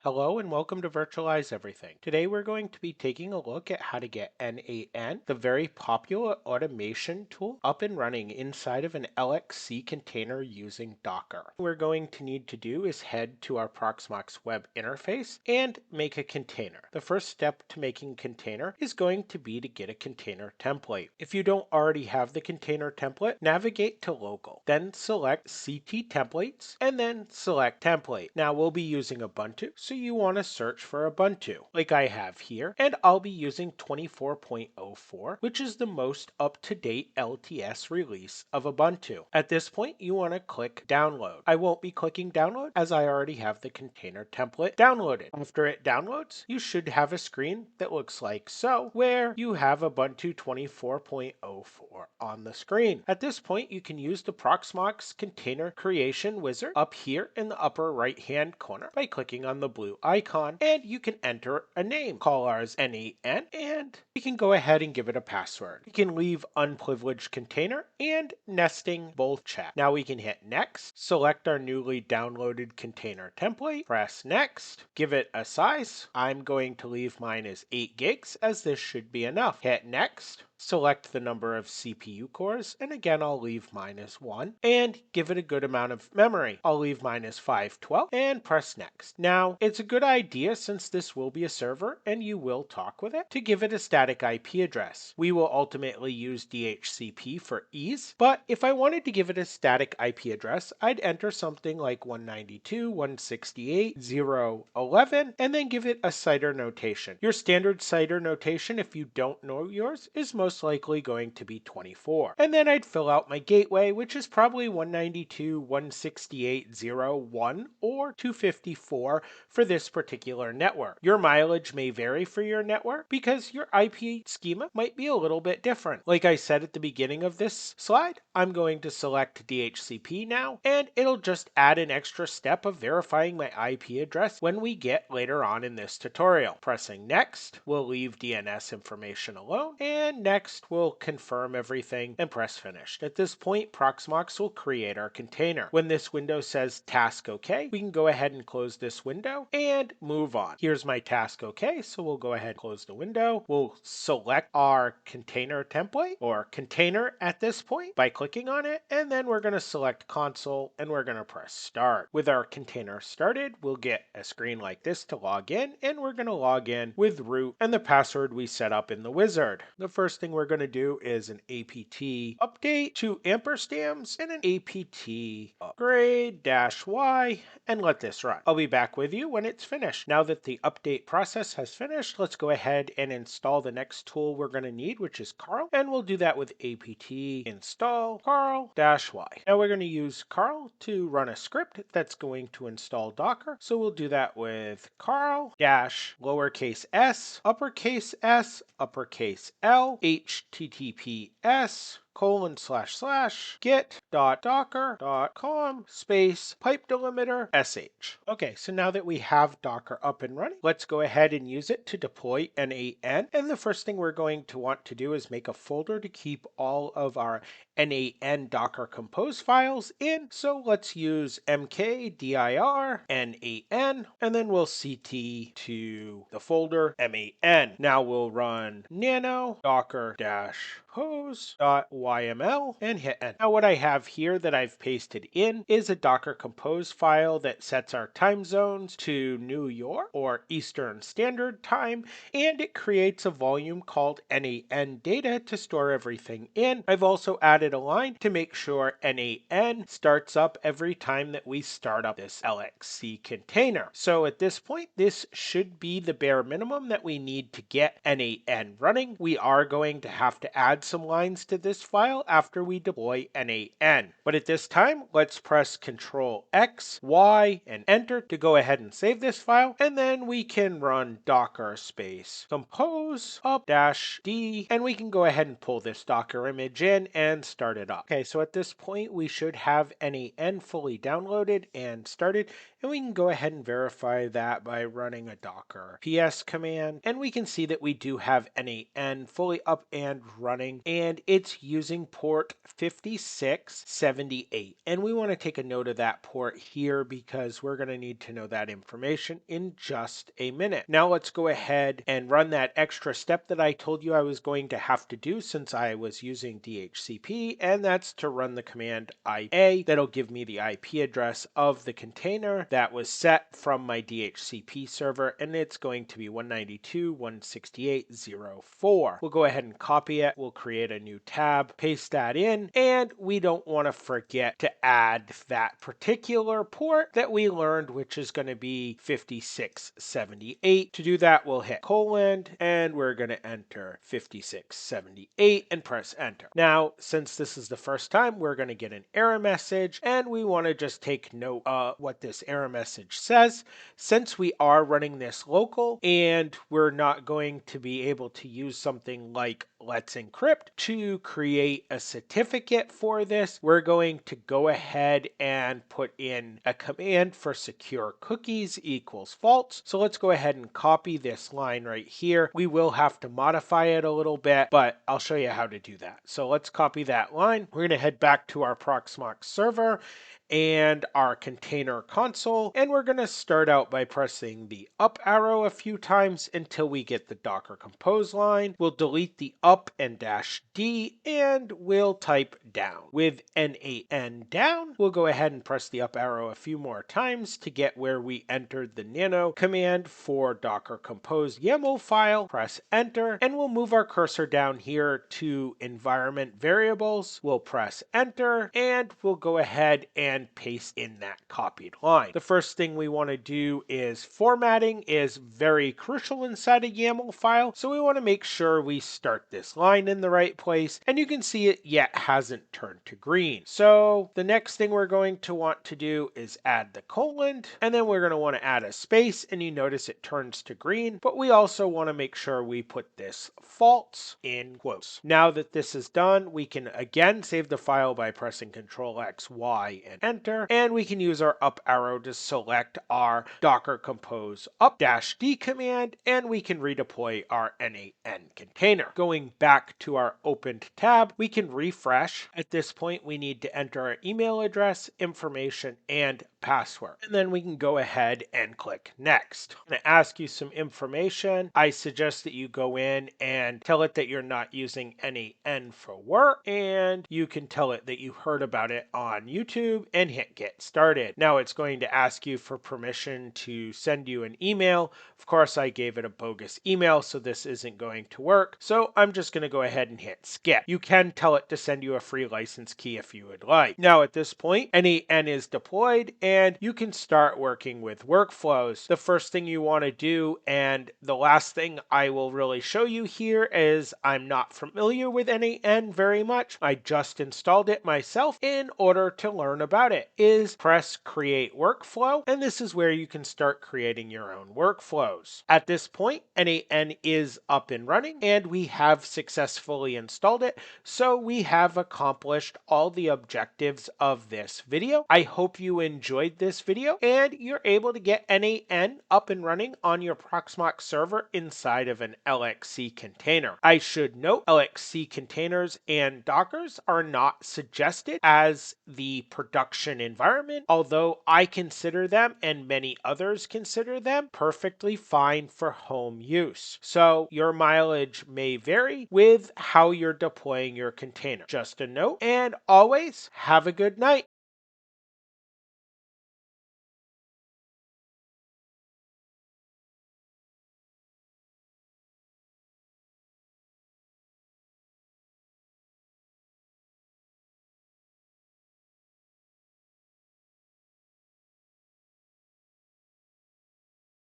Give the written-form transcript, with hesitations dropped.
Hello and welcome to Virtualize Everything. Today we're going to be taking a look at how to get n8n, the very popular automation tool, up and running inside of an LXC container using Docker. What we're going to need to do is head to our Proxmox web interface and make a container. The first step to making a container is going to be to get a container template. If you don't already have the container template, navigate to Local, then select CT Templates, and then select Template. Now we'll be using Ubuntu, so you want to search for Ubuntu, like I have here, and I'll be using 24.04, which is the most up-to-date LTS release of Ubuntu. At this point, you want to click Download. I won't be clicking Download as I already have the container template downloaded. After it downloads, you should have a screen that looks like so, where you have Ubuntu 24.04 on the screen. At this point, you can use the Proxmox container creation wizard up here in the upper right-hand corner by clicking on the blue icon, and you can enter a name. Call ours n8n, and we can go ahead and give it a password. We can leave unprivileged container and nesting both check. Now we can hit next, select our newly downloaded container template, press next, give it a size. I'm going to leave mine as 8 gigs as this should be enough. Hit next. Select the number of CPU cores, and again I'll leave mine as 1, and give it a good amount of memory. I'll leave mine as 512, and press next. Now, it's a good idea, since this will be a server and you will talk with it, to give it a static IP address. We will ultimately use DHCP for ease, but if I wanted to give it a static IP address, I'd enter something like 192.168.0.11, and then give it a CIDR notation. Your standard CIDR notation, if you don't know yours, is most likely going to be 24. And then I'd fill out my gateway, which is probably 192.168.0.1 or 254 for this particular network. Your mileage may vary for your network because your IP schema might be a little bit different. Like I said at the beginning of this slide, I'm going to select DHCP now, and it'll just add an extra step of verifying my IP address when we get later on in this tutorial. Pressing next will leave DNS information alone, and next we'll confirm everything and press finish. At this point, Proxmox will create our container. When this window says task OK, we can go ahead and close this window and move on. Here's my task OK, so we'll go ahead and close the window. We'll select our container template or container at this point by clicking on it, and then we're going to select console and we're going to press start. With our container started, we'll get a screen like this to log in, and we're going to log in with root and the password we set up in the wizard. The first thing we're going to do is an apt update to ampersands and an apt upgrade -y, and let this run. I'll be back with you when it's finished. Now that the update process has finished, let's go ahead and install the next tool we're going to need, which is Carl, and we'll do that with apt install carl -y. Now we're going to use Carl to run a script that's going to install Docker, so we'll do that with carl -lowercase s, uppercase S, uppercase L, https://git.docker.com pipe delimiter sh. Okay, so now that we have Docker up and running, let's go ahead and use it to deploy n8n. And the first thing we're going to want to do is make a folder to keep all of our n8n Docker Compose files in. So let's use mkdir n8n, and then we'll ct to the folder m8n. Now we'll run nano docker -compose.yml and hit enter. Now what I have here that I've pasted in is a Docker Compose file that sets our time zones to New York or Eastern Standard Time, and it creates a volume called n8n data to store everything in. I've also added a line to make sure n8n starts up every time that we start up this LXC container. So at this point, this should be the bare minimum that we need to get n8n running. We are going to have to add some lines to this file after we deploy n8n. But at this time, let's press Ctrl X, Y, and Enter to go ahead and save this file, and then we can run docker space compose up -d, and we can go ahead and pull this Docker image in and start it up. Okay, so at this point, we should have n8n fully downloaded and started, And we can go ahead and verify that by running a Docker ps command. And we can see that we do have n8n fully up and running, and it's using port 5678. And we want to take a note of that port here because we're going to need to know that information in just a minute. Now let's go ahead and run that extra step that I told you I was going to have to do since I was using DHCP, and that's to run the command IA. That'll give me the IP address of the container that was set from my DHCP server, and it's going to be 192.168.0.4. We'll go ahead and copy it. We'll create a new tab, paste that in, and we don't want to forget to add that particular port that we learned, which is going to be 5678. To do that, we'll hit colon, and we're going to enter 5678 and press enter. Now, since this is the first time, we're going to get an error message, and we want to just take note of what this error message says. Since we are running this local and we're not going to be able to use something like Let's Encrypt to create a certificate for this, we're going to go ahead and put in a command for secure cookies equals false. So let's go ahead and copy this line right here. We will have to modify it a little bit, but I'll show you how to do that. So let's copy that line. We're going to head back to our Proxmox server and our container console, and we're going to start out by pressing the up arrow a few times until we get the Docker Compose line. We'll delete the up and -D, and we'll type down. With n8n down, we'll go ahead and press the up arrow a few more times to get where we entered the nano command for Docker Compose YAML file. Press enter, and we'll move our cursor down here to environment variables. We'll press enter, and we'll go ahead and paste in that copied line. The first thing we want to do is formatting is very crucial inside a YAML file, so we want to make sure we start this line in the right place, and you can see it yet hasn't turned to green. So the next thing we're going to want to do is add the colon, and then we're going to want to add a space, and you notice it turns to green, but we also want to make sure we put this false in quotes. Now that this is done, we can again save the file by pressing Ctrl X, Y, and enter, and we can use our up arrow to select our Docker Compose up -D command, and we can redeploy our n8n container. Going back to our opened tab, we can refresh. At this point, we need to enter our email address, information, and password. And then we can go ahead and click next. I'm going to ask you some information. I suggest that you go in and tell it that you're not using n8n for work, and you can tell it that you heard about it on YouTube and hit get started. Now it's going to ask you for permission to send you an email. Of course, I gave it a bogus email, so this isn't going to work. So I'm just going to go ahead and hit skip. You can tell it to send you a free license key if you would like. Now at this point, n8n is deployed, and you can start working with workflows. The first thing you want to do, and the last thing I will really show you here, is I'm not familiar with n8n very much. I just installed it myself in order to learn about it. Is press create workflow, and this is where you can start creating your own workflows. At this point, n8n is up and running, and we have successfully installed it, so we have accomplished all the objectives of this video. I hope you enjoyed this video and you're able to get n8n up and running on your Proxmox server inside of an LXC container. I should note LXC containers and Dockers are not suggested as the production environment, although I consider them and many others consider them perfectly fine for home use. So your mileage may vary with how you're deploying your container. Just a note, and always have a good night.